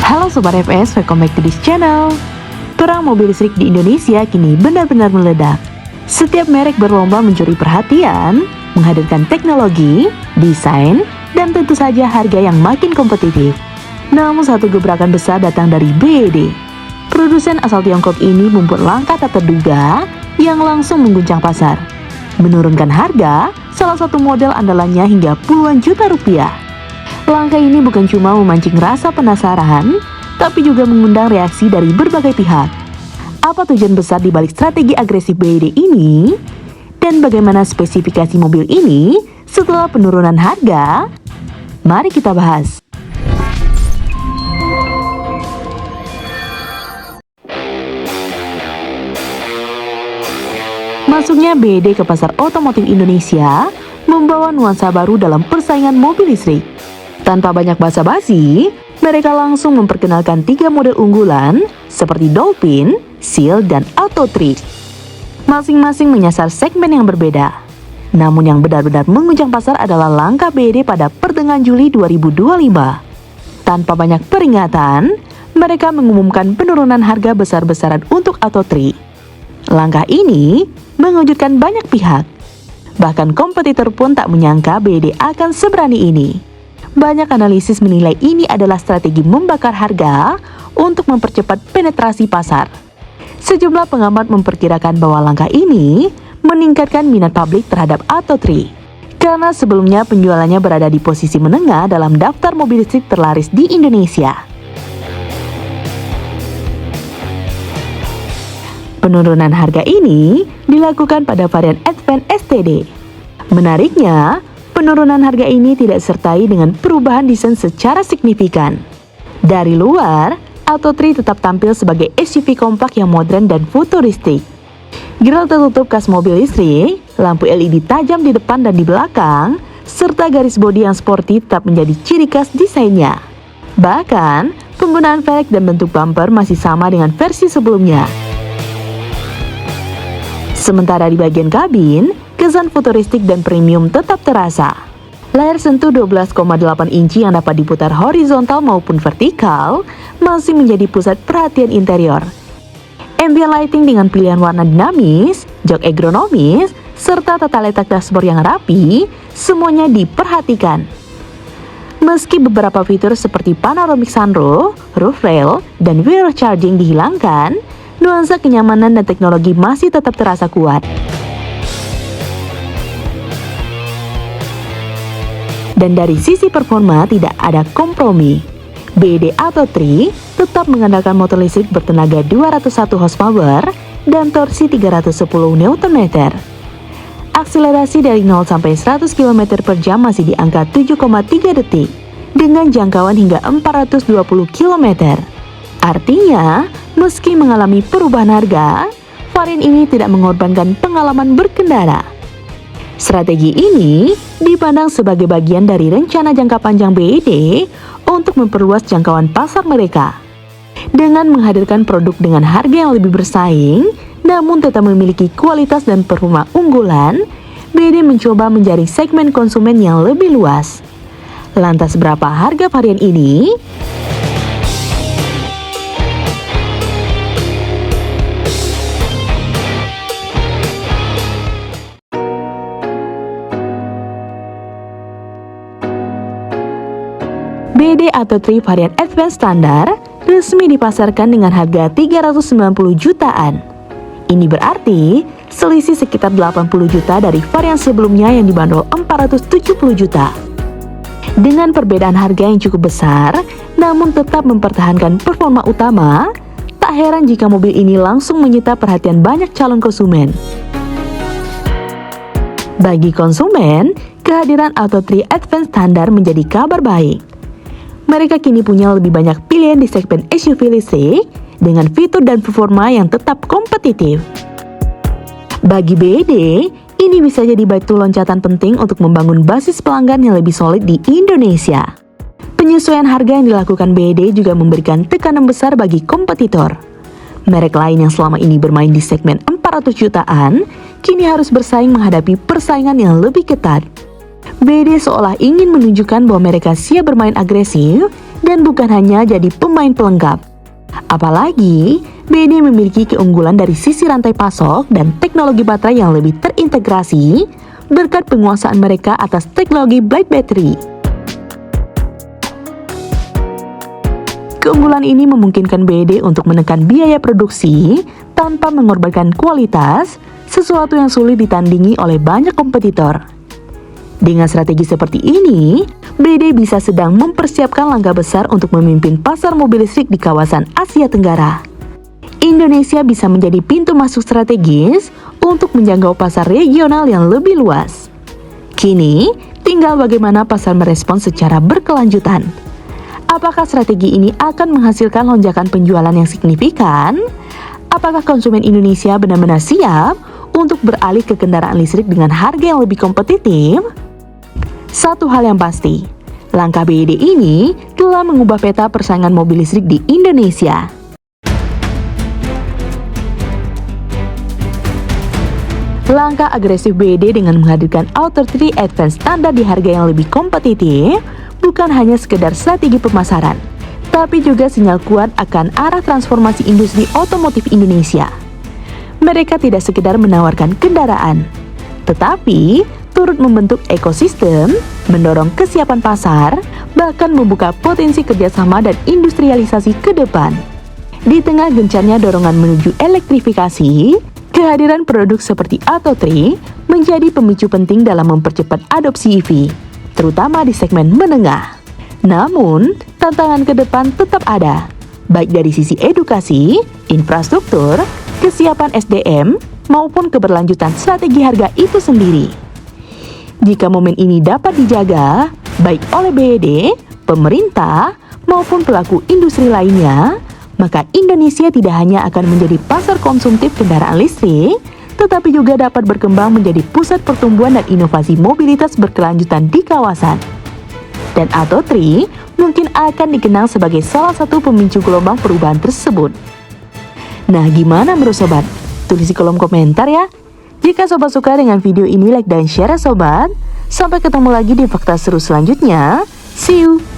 Halo Sobat FS, welcome back to this channel. Perang mobil listrik di Indonesia kini benar-benar meledak. Setiap merek berlomba mencuri perhatian, menghadirkan teknologi, desain, dan tentu saja harga yang makin kompetitif. Namun satu gebrakan besar datang dari BYD. Produsen asal Tiongkok ini membuat langkah tak terduga yang langsung mengguncang pasar. Menurunkan harga salah satu model andalannya hingga puluhan juta rupiah. Langkah ini bukan cuma memancing rasa penasaran, tapi juga mengundang reaksi dari berbagai pihak. Apa tujuan besar di balik strategi agresif BYD ini? Dan bagaimana spesifikasi mobil ini setelah penurunan harga? Mari kita bahas. Masuknya BYD ke pasar otomotif Indonesia membawa nuansa baru dalam persaingan mobil listrik. Tanpa banyak basa-basi, mereka langsung memperkenalkan 3 model unggulan seperti Dolphin, Seal, dan Auto3. Masing-masing menyasar segmen yang berbeda. Namun yang benar-benar mengguncang pasar adalah langkah BYD pada pertengahan Juli 2025. Tanpa banyak peringatan, mereka mengumumkan penurunan harga besar-besaran untuk Auto3. Langkah ini mengejutkan banyak pihak. Bahkan kompetitor pun tak menyangka BYD akan seberani ini. Banyak analisis menilai ini adalah strategi membakar harga untuk mempercepat penetrasi pasar. Sejumlah pengamat memperkirakan bahwa langkah ini meningkatkan minat publik terhadap Auto3. Karena sebelumnya penjualannya berada di posisi menengah dalam daftar mobil listrik terlaris di Indonesia. Penurunan harga ini dilakukan pada varian Advance STD. Menariknya, penurunan harga ini tidak sertai dengan perubahan desain secara signifikan. Dari luar, Auto3 tetap tampil sebagai SUV kompak yang modern dan futuristik. Grill tertutup khas mobil listrik, lampu LED tajam di depan dan di belakang, serta garis bodi yang sporty tetap menjadi ciri khas desainnya. Bahkan, penggunaan velg dan bentuk bumper masih sama dengan versi sebelumnya. Sementara di bagian kabin, kesan futuristik dan premium tetap terasa. Layar sentuh 12,8 inci yang dapat diputar horizontal maupun vertikal masih menjadi pusat perhatian interior. Ambient lighting dengan pilihan warna dinamis, jok ergonomis, serta tata letak dashboard yang rapi, semuanya diperhatikan. Meski beberapa fitur seperti panoramic sunroof, roof rail, dan wheel charging dihilangkan, nuansa kenyamanan dan teknologi masih tetap terasa kuat. Dan dari sisi performa tidak ada kompromi. BYD Auto3 tetap mengandalkan motor listrik bertenaga 201 horsepower dan torsi 310 Nm. Akselerasi dari 0 sampai 100 km per jam masih di angka 7,3 detik dengan jangkauan hingga 420 km. Artinya, meski mengalami perubahan harga, varian ini tidak mengorbankan pengalaman berkendara. Strategi ini dipandang sebagai bagian dari rencana jangka panjang BYD untuk memperluas jangkauan pasar mereka. Dengan menghadirkan produk dengan harga yang lebih bersaing, namun tetap memiliki kualitas dan performa unggulan, BYD mencoba menjaring segmen konsumen yang lebih luas. Lantas berapa harga varian ini? BYD Auto3 varian Advance standar resmi dipasarkan dengan harga 390 jutaan. Ini berarti selisih sekitar 80 juta dari varian sebelumnya yang dibanderol 470 juta. Dengan perbedaan harga yang cukup besar, namun tetap mempertahankan performa utama, tak heran jika mobil ini langsung menyita perhatian banyak calon konsumen. Bagi konsumen, kehadiran Auto3 Advance standar menjadi kabar baik. Mereka kini punya lebih banyak pilihan di segmen SUV listrik dengan fitur dan performa yang tetap kompetitif. Bagi BYD, ini bisa jadi batu loncatan penting untuk membangun basis pelanggan yang lebih solid di Indonesia. Penyesuaian harga yang dilakukan BYD juga memberikan tekanan besar bagi kompetitor. Merek lain yang selama ini bermain di segmen 400 jutaan, kini harus bersaing menghadapi persaingan yang lebih ketat. BYD seolah ingin menunjukkan bahwa mereka siap bermain agresif dan bukan hanya jadi pemain pelengkap. Apalagi, BYD memiliki keunggulan dari sisi rantai pasok dan teknologi baterai yang lebih terintegrasi berkat penguasaan mereka atas teknologi Blade Battery. Keunggulan ini memungkinkan BYD untuk menekan biaya produksi tanpa mengorbankan kualitas, sesuatu yang sulit ditandingi oleh banyak kompetitor. Dengan strategi seperti ini, BYD bisa sedang mempersiapkan langkah besar untuk memimpin pasar mobil listrik di kawasan Asia Tenggara. Indonesia bisa menjadi pintu masuk strategis untuk menjangkau pasar regional yang lebih luas. Kini, tinggal bagaimana pasar merespons secara berkelanjutan. Apakah strategi ini akan menghasilkan lonjakan penjualan yang signifikan? Apakah konsumen Indonesia benar-benar siap untuk beralih ke kendaraan listrik dengan harga yang lebih kompetitif? Satu hal yang pasti, langkah BYD ini telah mengubah peta persaingan mobil listrik di Indonesia. Langkah agresif BYD dengan menghadirkan Auto 3 Advance standar di harga yang lebih kompetitif bukan hanya sekedar strategi pemasaran, tapi juga sinyal kuat akan arah transformasi industri otomotif Indonesia. Mereka tidak sekedar menawarkan kendaraan, tetapi turut membentuk ekosistem, mendorong kesiapan pasar, bahkan membuka potensi kerjasama dan industrialisasi ke depan. Di tengah gencarnya dorongan menuju elektrifikasi, kehadiran produk seperti Auto 3 menjadi pemicu penting dalam mempercepat adopsi EV, terutama di segmen menengah. Namun, tantangan ke depan tetap ada, baik dari sisi edukasi, infrastruktur, kesiapan SDM, maupun keberlanjutan strategi harga itu sendiri. Jika momen ini dapat dijaga, baik oleh BYD, pemerintah, maupun pelaku industri lainnya, maka Indonesia tidak hanya akan menjadi pasar konsumtif kendaraan listrik, tetapi juga dapat berkembang menjadi pusat pertumbuhan dan inovasi mobilitas berkelanjutan di kawasan. Dan Auto 3 mungkin akan dikenal sebagai salah satu pemicu gelombang perubahan tersebut. Nah, gimana menurut sobat? Tulis di kolom komentar ya. Jika sobat suka dengan video ini, like dan share ya sobat. Sampai ketemu lagi di fakta seru selanjutnya. See you!